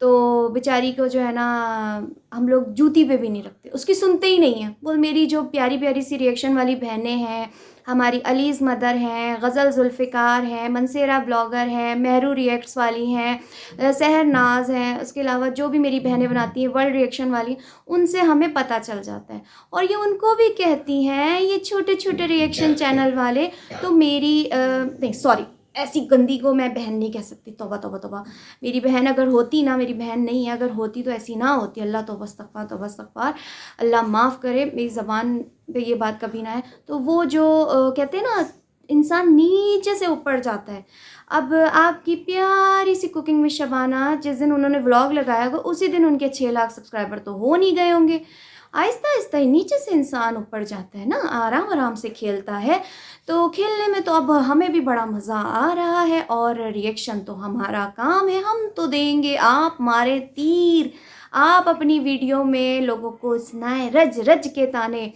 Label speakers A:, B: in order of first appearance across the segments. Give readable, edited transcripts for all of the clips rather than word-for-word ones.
A: تو بیچاری کو جو ہے نا ہم لوگ جوتی پہ بھی نہیں رکھتے، اس کی سنتے ہی نہیں ہیں. وہ میری جو پیاری پیاری سی ریئیکشن والی بہنیں ہیں، ہماری علیز مدر ہیں، غزل ذوالفقار ہیں، منصیرہ بلاگر ہیں، مہرو ریئیکٹس والی ہیں، سحر ناز ہیں، اس کے علاوہ جو بھی میری بہنیں بناتی ہیں ورلڈ ریئیکشن والی، ان سے ہمیں پتہ چل جاتا ہے. اور یہ ان کو بھی کہتی ہیں یہ چھوٹے چھوٹے ریئیکشن چینل والے. تو میری نہیں سوری، ایسی گندی کو میں بہن نہیں کہہ سکتی، توبہ توبہ توبہ. میری بہن اگر ہوتی نا، میری بہن نہیں ہے، اگر ہوتی تو ایسی نہ ہوتی. اللہ توبہ استغفار توبہ استغفار، اللہ معاف کرے، میری زبان پہ یہ بات کبھی نہ ہے. تو وہ جو کہتے ہیں نا انسان نیچے سے اوپر جاتا ہے. اب آپ کی پیاری سی کوکنگ میں شبانہ، جس دن انہوں نے ولاگ لگایا ہوگا اسی دن ان کے 6 لاکھ سبسکرائبر تو ہو نہیں گئے ہوں گے. آہستہ آہستہ ہی نیچے سے انسان اوپر جاتا ہے نا، آرام آرام سے کھیلتا ہے. تو کھیلنے میں تو اب ہمیں بھی بڑا مزہ آ رہا ہے، اور ریئیکشن تو ہمارا کام ہے، ہم تو دیں گے آپ مارے تیر. آپ اپنی ویڈیو میں لوگوں کو سنائیں رج رج کے تانے،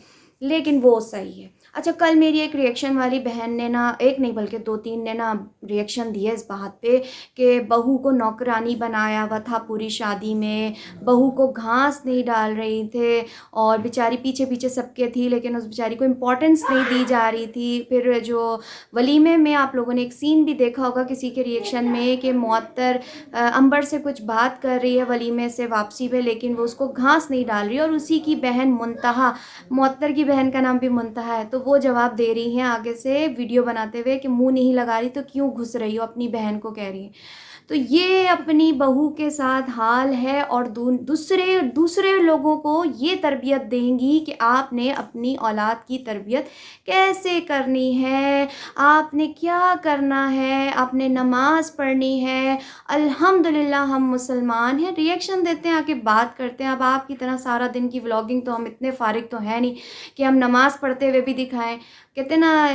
A: لیکن وہ صحیح ہے. اچھا، کل میری ایک ریئیکشن والی بہن نے نا، ایک نہیں بلکہ 2-3 نے نا ریئیکشن دیے اس بات پہ کہ بہو کو نوکرانی بنایا ہوا تھا پوری شادی میں، بہو کو گھاس نہیں ڈال رہی تھے، اور بیچاری پیچھے پیچھے سب کے تھی، لیکن اس بیچاری کو امپورٹنس نہیں دی جا رہی تھی. پھر جو ولیمے میں آپ لوگوں نے ایک سین بھی دیکھا ہوگا کسی کے ریئیکشن میں کہ معطر امبر سے کچھ بات کر رہی ہے ولیمے سے واپسی پہ، لیکن وہ اس کو گھاس نہیں ڈال رہی، اور اسی کی بہن منتہا، معطر کی بہن کا نام بھی منتہا ہے، تو وہ جواب دے رہی ہیں آگے سے ویڈیو بناتے ہوئے کہ منہ نہیں لگا رہی تو کیوں گھس رہی ہو، اپنی بہن کو کہہ رہی ہیں. تو یہ اپنی بہو کے ساتھ حال ہے، اور دوسرے لوگوں کو یہ تربیت دیں گی کہ آپ نے اپنی اولاد کی تربیت کیسے کرنی ہے، آپ نے کیا کرنا ہے، آپ نے نماز پڑھنی ہے. الحمدللہ ہم مسلمان ہیں، ریئیکشن دیتے ہیں، آ کے بات کرتے ہیں. اب آپ کی طرح سارا دن کی ولاگنگ تو ہم اتنے فارغ تو ہیں نہیں کہ ہم نماز پڑھتے ہوئے بھی دکھائیں. کہتے ہیں نا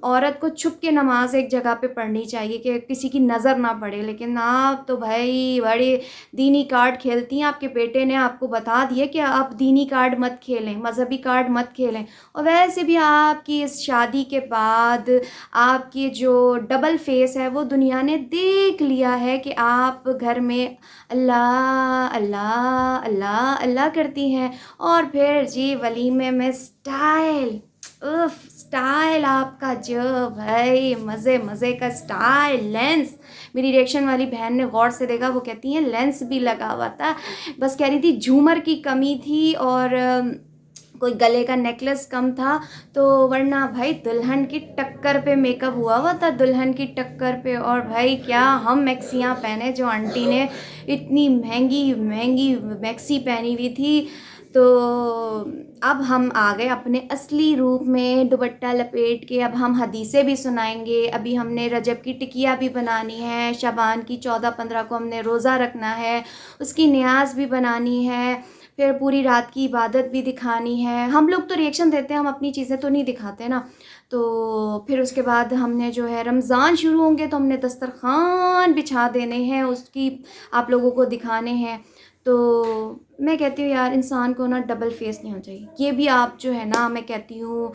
A: عورت کو چھپ کے نماز ایک جگہ پہ پڑھنی چاہیے کہ کسی کی نظر نہ پڑے، لیکن آپ تو بھائی بڑے دینی کارڈ کھیلتی ہیں. آپ کے بیٹے نے آپ کو بتا دیا کہ آپ دینی کارڈ مت کھیلیں، مذہبی کارڈ مت کھیلیں. اور ویسے بھی آپ کی اس شادی کے بعد آپ کی جو ڈبل فیس ہے وہ دنیا نے دیکھ لیا ہے کہ آپ گھر میں اللہ اللہ اللہ اللہ کرتی ہیں، اور پھر جی ولیمے میں سٹائل، سٹائل آپ کا جو بھائی مزے مزے کا سٹائل، لینس. میری ریئیکشن والی بہن نے غور سے دیکھا، وہ کہتی ہیں لینس بھی لگا ہوا تھا، بس کہہ رہی تھی جھومر کی کمی تھی اور کوئی گلے کا نیکلس کم تھا، تو ورنہ بھائی دلہن کی ٹکر پہ میک اپ ہوا تھا، دلہن کی ٹکر پہ. اور بھائی کیا ہم میکسیاں پہنے، جو آنٹی نے اتنی مہنگی مہنگی میکسی پہنی ہوئی تھی. تو اب ہم آ گئے اپنے اصلی روپ میں، دوپٹہ لپیٹ کے. اب ہم حدیثیں بھی سنائیں گے. ابھی ہم نے رجب کی ٹکیا بھی بنانی ہے، شعبان کی 14-15 کو ہم نے روزہ رکھنا ہے، اس کی نیاز بھی بنانی ہے، پھر پوری رات کی عبادت بھی دکھانی ہے. ہم لوگ تو ریئیکشن دیتے ہیں، ہم اپنی چیزیں تو نہیں دکھاتے نا. تو پھر اس کے بعد ہم نے جو ہے رمضان شروع ہوں گے تو ہم نے دسترخوان بچھا دینے ہیں، اس کی آپ لوگوں کو دکھانے ہیں. تو میں کہتی ہوں یار انسان کو نا ڈبل فیس نہیں ہو چاہیے. یہ بھی آپ جو ہے نا، میں کہتی ہوں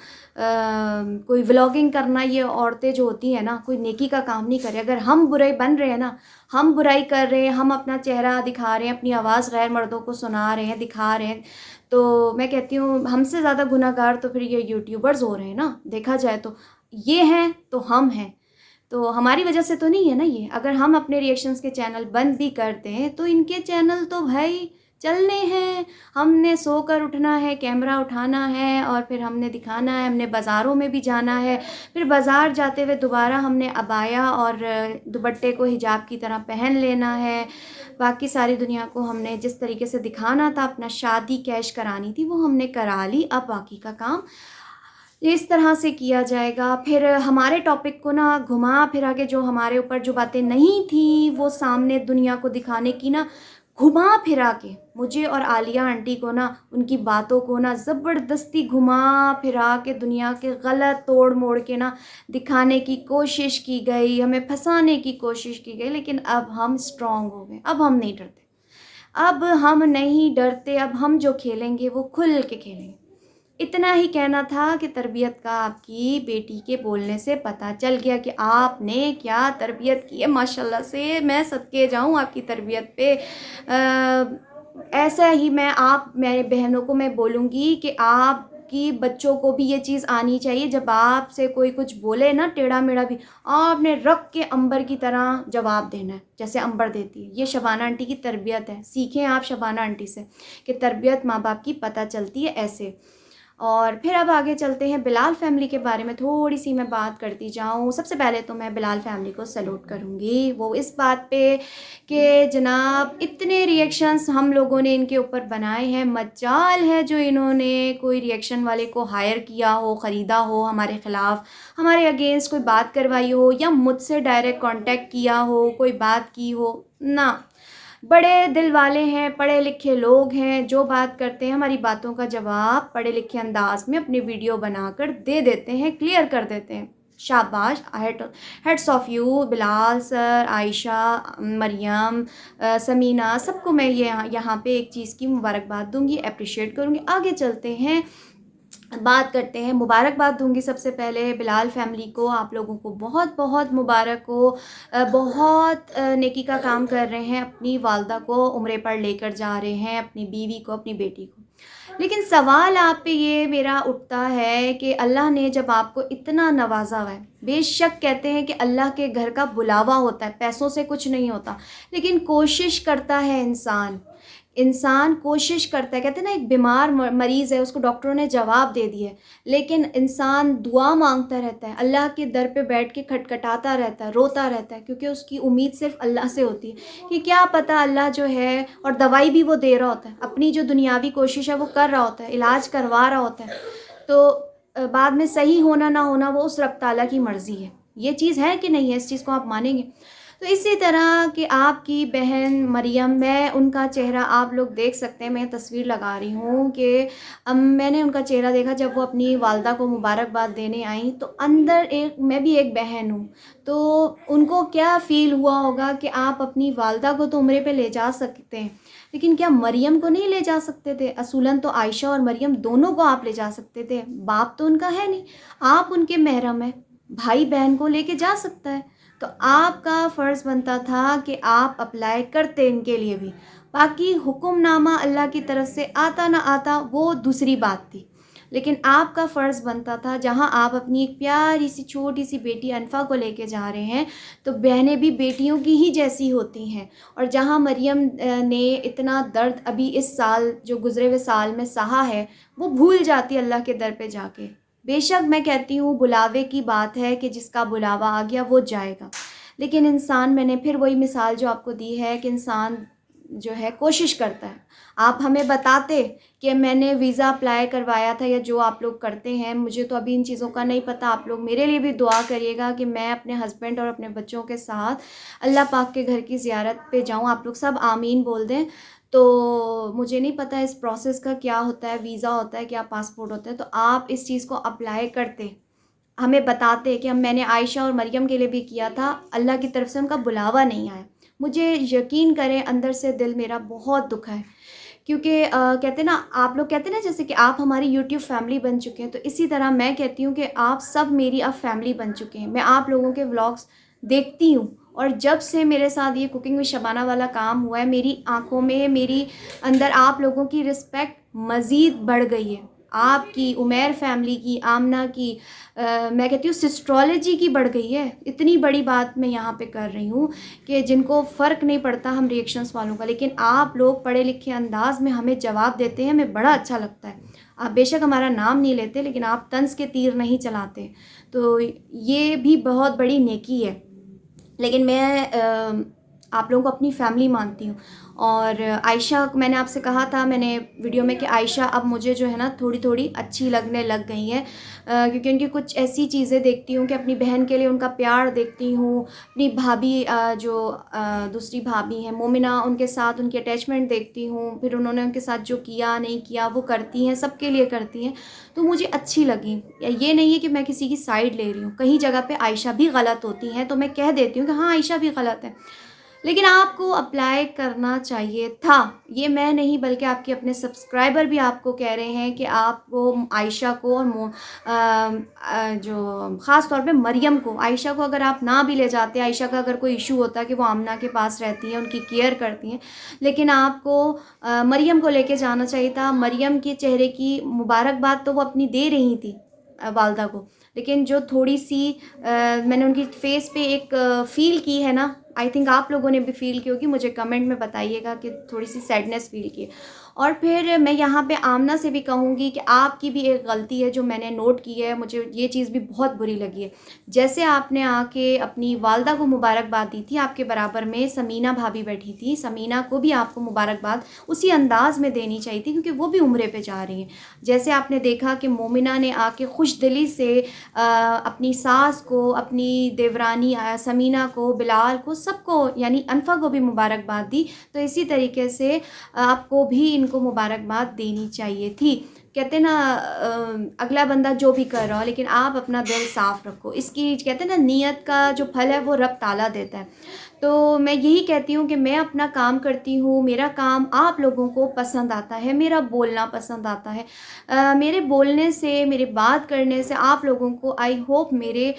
A: کوئی ولاگنگ کرنا، یہ عورتیں جو ہوتی ہیں نا کوئی نیکی کا کام نہیں کرے. اگر ہم برے بن رہے ہیں نا، ہم برائی کر رہے ہیں، ہم اپنا چہرہ دکھا رہے ہیں، اپنی آواز غیر مردوں کو سنا رہے ہیں، دکھا رہے ہیں، تو میں کہتی ہوں ہم سے زیادہ گناہ گار تو پھر یہ یوٹیوبرز ہو رہے ہیں نا. دیکھا جائے تو یہ ہیں تو ہم ہیں، تو ہماری وجہ سے تو نہیں ہے نا یہ. اگر ہم اپنے ریئیکشنز کے چینل بند بھی کرتے ہیں تو ان کے چینل تو بھائی چلنے ہیں. ہم نے سو کر اٹھنا ہے، کیمرہ اٹھانا ہے، اور پھر ہم نے دکھانا ہے. ہم نے بازاروں میں بھی جانا ہے، پھر بازار جاتے ہوئے دوبارہ ہم نے عبایا اور دوپٹے کو حجاب کی طرح پہن لینا ہے. باقی ساری دنیا کو ہم نے جس طریقے سے دکھانا تھا، اپنا شادی کیش کرانی تھی، وہ ہم نے کرا لی. اب باقی کا کام اس طرح سے کیا جائے گا. پھر ہمارے ٹاپک کو نا گھما پھرا کے، جو ہمارے اوپر جو باتیں نہیں تھیں وہ سامنے دنیا کو دکھانے کی نا، گھما پھرا کے مجھے اور عالیہ آنٹی کو نا ان کی باتوں کو نا زبردستی گھما پھرا کے دنیا کے غلط توڑ موڑ کے نا دکھانے کی کوشش کی گئی، ہمیں پھنسانے کی کوشش کی گئی. لیکن اب ہم اسٹرانگ ہو گئے، اب ہم نہیں ڈرتے، اب ہم نہیں ڈرتے. اب ہم جو کھیلیں گے وہ کھل کے کھیلیں گے. اتنا ہی کہنا تھا کہ تربیت کا آپ کی بیٹی کے بولنے سے پتہ چل گیا کہ آپ نے کیا تربیت کی ہے ماشاءاللہ سے. میں صدقے جاؤں آپ کی تربیت پہ. ایسا ہی آپ میرے بہنوں کو میں بولوں گی کہ آپ کی بچوں کو بھی یہ چیز آنی چاہیے. جب آپ سے کوئی کچھ بولے نا ٹیڑھا میڑھا بھی, آپ نے رکھ کے عنبر کی طرح جواب دینا ہے جیسے عنبر دیتی ہے. یہ شبانہ آنٹی کی تربیت ہے. سیکھیں آپ شبانہ آنٹی سے کہ تربیت ماں باپ کی پتہ چلتی ہے ایسے. اور پھر اب آگے چلتے ہیں بلال فیملی کے بارے میں تھوڑی سی میں بات کرتی جاؤں. سب سے پہلے تو میں بلال فیملی کو سلوٹ کروں گی وہ اس بات پہ کہ جناب اتنے ریئیکشنز ہم لوگوں نے ان کے اوپر بنائے ہیں. مجال ہے جو انہوں نے کوئی ریئیکشن والے کو ہائر کیا ہو, خریدا ہو, ہمارے خلاف ہمارے اگینسٹ کوئی بات کروائی ہو, یا مجھ سے ڈائریکٹ کانٹیکٹ کیا ہو, کوئی بات کی ہو. نہ, بڑے دل والے ہیں, پڑھے لکھے لوگ ہیں, جو بات کرتے ہیں ہماری باتوں کا جواب پڑھے لکھے انداز میں اپنی ویڈیو بنا کر دے دیتے ہیں, کلیئر کر دیتے ہیں. شاباش, ہیڈس آف یو بلال سر, عائشہ, مریم, سمینہ, سب کو میں یہاں پہ ایک چیز کی مبارکباد دوں گی, اپریشیٹ کروں گی. آگے چلتے ہیں, بات کرتے ہیں. مبارکباد دوں گی سب سے پہلے بلال فیملی کو. آپ لوگوں کو بہت بہت مبارک ہو, بہت نیکی کا کام کر رہے ہیں. اپنی والدہ کو عمرے پر لے کر جا رہے ہیں, اپنی بیوی کو, اپنی بیٹی کو. لیکن سوال آپ پہ یہ میرا اٹھتا ہے کہ اللہ نے جب آپ کو اتنا نوازا ہوا ہے, بے شک کہتے ہیں کہ اللہ کے گھر کا بلاوا ہوتا ہے, پیسوں سے کچھ نہیں ہوتا, لیکن کوشش کرتا ہے انسان کوشش کرتا ہے. کہتے ہیں نا ایک بیمار مریض ہے, اس کو ڈاکٹروں نے جواب دے دی ہے, لیکن انسان دعا مانگتا رہتا ہے, اللہ کے در پہ بیٹھ کے کھٹکھٹاتا رہتا ہے, روتا رہتا ہے, کیونکہ اس کی امید صرف اللہ سے ہوتی ہے کہ کیا پتہ اللہ جو ہے, اور دوائی بھی وہ دے رہا ہوتا ہے, اپنی جو دنیاوی کوشش ہے وہ کر رہا ہوتا ہے, علاج کروا رہا ہوتا ہے, تو بعد میں صحیح ہونا نہ ہونا وہ اس رب تعالیٰ کی مرضی ہے. یہ چیز ہے کہ نہیں ہے, اس چیز کو آپ مانیں گے. تو اسی طرح کہ آپ کی بہن مریم, میں ان کا چہرہ آپ لوگ دیکھ سکتے ہیں, میں تصویر لگا رہی ہوں کہ میں نے ان کا چہرہ دیکھا جب وہ اپنی والدہ کو مبارکباد دینے آئیں, تو اندر میں بھی ایک بہن ہوں, تو ان کو کیا فیل ہوا ہوگا کہ آپ اپنی والدہ کو تو عمرے پہ لے جا سکتے ہیں, لیکن کیا مریم کو نہیں لے جا سکتے تھے؟ اصولاً تو عائشہ اور مریم دونوں کو آپ لے جا سکتے تھے, باپ تو ان کا ہے نہیں, آپ ان کے محرم ہیں, بھائی بہن کو لے کے جا سکتا ہے. تو آپ کا فرض بنتا تھا کہ آپ اپلائی کرتے ان کے لیے بھی. باقی حکم نامہ اللہ کی طرف سے آتا نہ آتا وہ دوسری بات تھی, لیکن آپ کا فرض بنتا تھا, جہاں آپ اپنی ایک پیاری سی چھوٹی سی بیٹی انفا کو لے کے جا رہے ہیں, تو بہنیں بھی بیٹیوں کی ہی جیسی ہوتی ہیں. اور جہاں مریم نے اتنا درد ابھی اس سال جو گزرے ہوئے سال میں سہا ہے, وہ بھول جاتی اللہ کے در پہ جا کے. بے شک میں کہتی ہوں بلاوے کی بات ہے کہ جس کا بلاوا آ گیا وہ جائے گا, لیکن انسان, میں نے پھر وہی مثال جو آپ کو دی ہے کہ انسان جو ہے کوشش کرتا ہے. آپ ہمیں بتاتے کہ میں نے ویزا اپلائی کروایا تھا, یا جو آپ لوگ کرتے ہیں, مجھے تو ابھی ان چیزوں کا نہیں پتہ. آپ لوگ میرے لیے بھی دعا کریے گا کہ میں اپنے ہسبینڈ اور اپنے بچوں کے ساتھ اللہ پاک کے گھر کی زیارت پہ جاؤں. آپ لوگ سب آمین بول دیں. تو مجھے نہیں پتہ اس پروسیس کا کیا ہوتا ہے, ویزا ہوتا ہے کیا پاسپورٹ ہوتا ہے, تو آپ اس چیز کو اپلائی کرتے, ہمیں بتاتے کہ میں نے عائشہ اور مریم کے لیے بھی کیا تھا, اللہ کی طرف سے ان کا بلاوا نہیں آیا. مجھے یقین کریں اندر سے دل میرا بہت دکھا ہے, کیونکہ کہتے ہیں نا, آپ لوگ کہتے ہیں نا جیسے کہ آپ ہماری یوٹیوب فیملی بن چکے ہیں, تو اسی طرح میں کہتی ہوں کہ آپ سب میری اب فیملی بن چکے ہیں. میں آپ لوگوں کے ولاگس دیکھتی ہوں, اور جب سے میرے ساتھ یہ کوکنگ وتھ شبانہ والا کام ہوا ہے, میری آنکھوں میں, میری اندر آپ لوگوں کی رسپیکٹ مزید بڑھ گئی ہے. آپ کی, عمیر فیملی کی, آمنہ کی, میں کہتی ہوں سسٹرولوجی کی بڑھ گئی ہے. اتنی بڑی بات میں یہاں پہ کر رہی ہوں کہ جن کو فرق نہیں پڑتا ہم ریئیکشنز والوں کا, لیکن آپ لوگ پڑھے لکھے انداز میں ہمیں جواب دیتے ہیں, ہمیں بڑا اچھا لگتا ہے. آپ بے شک ہمارا نام نہیں لیتے, لیکن آپ طنز کے تیر نہیں چلاتے, تو یہ بھی بہت بڑی نیکی ہے. لیکن میں آپ لوگوں کو اپنی فیملی مانتی ہوں. اور عائشہ, میں نے آپ سے کہا تھا میں نے ویڈیو میں کہ عائشہ اب مجھے جو ہے نا تھوڑی تھوڑی اچھی لگنے لگ گئی ہیں, کیونکہ ان کی کچھ ایسی چیزیں دیکھتی ہوں کہ اپنی بہن کے لیے ان کا پیار دیکھتی ہوں, اپنی بھابھی جو دوسری بھابھی ہیں مومنہ, ان کے ساتھ ان کی اٹیچمنٹ دیکھتی ہوں, پھر انہوں نے ان کے ساتھ جو کیا نہیں کیا وہ کرتی ہیں, سب کے لیے کرتی ہیں, تو مجھے اچھی لگی. یہ نہیں ہے کہ میں کسی کی سائڈ لے رہی ہوں, کہیں جگہ پہ عائشہ بھی غلط ہوتی ہیں تو میں کہہ دیتی ہوں کہ ہاں عائشہ بھی غلط ہے. لیکن آپ کو اپلائی کرنا چاہیے تھا. یہ میں نہیں بلکہ آپ کے اپنے سبسکرائبر بھی آپ کو کہہ رہے ہیں کہ آپ کو عائشہ کو اور جو خاص طور پہ مریم کو، عائشہ کو اگر آپ نہ بھی لے جاتے، عائشہ کا اگر کوئی ایشو ہوتا کہ وہ آمنہ کے پاس رہتی ہیں، ان کی کیئر کرتی ہیں، لیکن آپ کو مریم کو لے کے جانا چاہیے تھا. مریم کے چہرے کی مبارکباد تو وہ اپنی دے رہی تھی والدہ کو، لیکن جو تھوڑی سی میں نے ان کی فیس پہ ایک فیل کی ہے نا، آئی تھنک آپ لوگوں نے بھی فیل کی ہوگی، مجھے کمنٹ میں بتائیے گا کہ تھوڑی سی سیڈنس فیل کی. اور پھر میں یہاں پہ آمنہ سے بھی کہوں گی کہ آپ کی بھی ایک غلطی ہے جو میں نے نوٹ کی ہے، مجھے یہ چیز بھی بہت بری لگی ہے. جیسے آپ نے آ کے اپنی والدہ کو مبارکباد دی تھی، آپ کے برابر میں سمینہ بھابھی بیٹھی تھی، سمینہ کو بھی آپ کو مبارکباد اسی انداز میں دینی چاہیے تھی کیونکہ وہ بھی عمرے پہ جا رہی ہیں. جیسے آپ نے دیکھا کہ مومنہ نے آ کے خوش دلی سے اپنی ساس کو، اپنی دیورانی سمینہ کو، بلال کو، سب کو، یعنی انفا کو بھی مبارکباد دی، تو اسی طریقے سے آپ کو بھی ان کو مبارکباد دینی چاہیے تھی. کہتے ہیں نا اگلا بندہ جو بھی کر رہا ہو لیکن آپ اپنا دل صاف رکھو. اس کی کہتے ہیں نا نیت کا جو پھل ہے وہ رب تعالیٰ دیتا ہے. تو میں یہی کہتی ہوں کہ میں اپنا کام کرتی ہوں، میرا کام آپ لوگوں کو پسند آتا ہے، میرا بولنا پسند آتا ہے. میرے بولنے سے، میرے بات کرنے سے آپ لوگوں کو آئی ہوپ میرے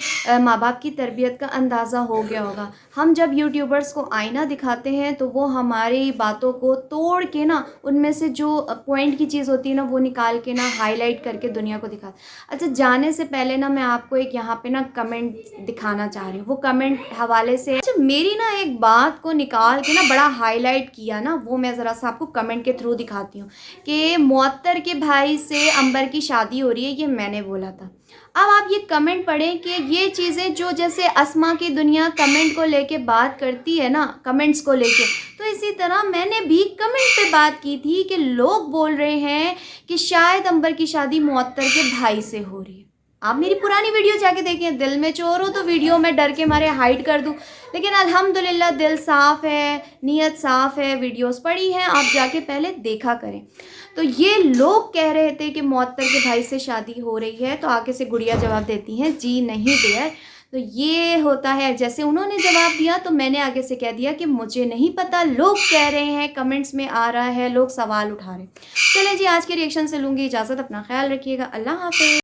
A: ماں باپ کی تربیت کا اندازہ ہو گیا ہوگا. ہم جب یوٹیوبرز کو آئینہ دکھاتے ہیں تو وہ ہماری باتوں کو توڑ کے نا، ان میں سے جو پوائنٹ کی چیز ہوتی ہے نا وہ نکال کے نا ہائی لائٹ کر کے دنیا کو دکھاتے. اچھا، جانے سے پہلے نا میں آپ کو ایک یہاں پہ نا کمنٹ دکھانا چاہ رہی ہوں. وہ کمنٹ حوالے سے اچھا میری نا ایک بات کو نکال کے نا بڑا ہائی لائٹ کیا نا، وہ میں ذرا سا آپ کو کمنٹ کے تھرو دکھاتی ہوں کہ معطر کے بھائی سے امبر کی شادی ہو رہی ہے، یہ میں نے بولا تھا. اب آپ یہ کمنٹ پڑھیں کہ یہ چیزیں جو جیسے اسما کی دنیا کمنٹ کو لے کے بات کرتی ہے نا، کمنٹس کو لے کے، تو اسی طرح میں نے بھی کمنٹ پہ بات کی تھی کہ لوگ بول رہے ہیں کہ شاید امبر کی شادی معطر کے بھائی سے ہو رہی ہے. آپ میری پرانی ویڈیو جا کے دیکھیں. دل میں چور ہو تو ویڈیو میں ڈر کے مارے ہائڈ کر دوں، لیکن الحمدللہ دل صاف ہے، نیت صاف ہے، ویڈیوز پڑی ہیں، آپ جا کے پہلے دیکھا کریں. تو یہ لوگ کہہ رہے تھے کہ معطر کے بھائی سے شادی ہو رہی ہے، تو آگے سے گڑیا جواب دیتی ہیں جی نہیں ڈیئر. تو یہ ہوتا ہے، جیسے انہوں نے جواب دیا تو میں نے آگے سے کہہ دیا کہ مجھے نہیں پتہ، لوگ کہہ رہے ہیں، کمنٹس میں آ رہا ہے، لوگ سوال اٹھا رہے ہیں. چلیں جی، آج کے ریئیکشن سے لوں گی اجازت. اپنا خیال رکھیے گا. اللہ حافظ.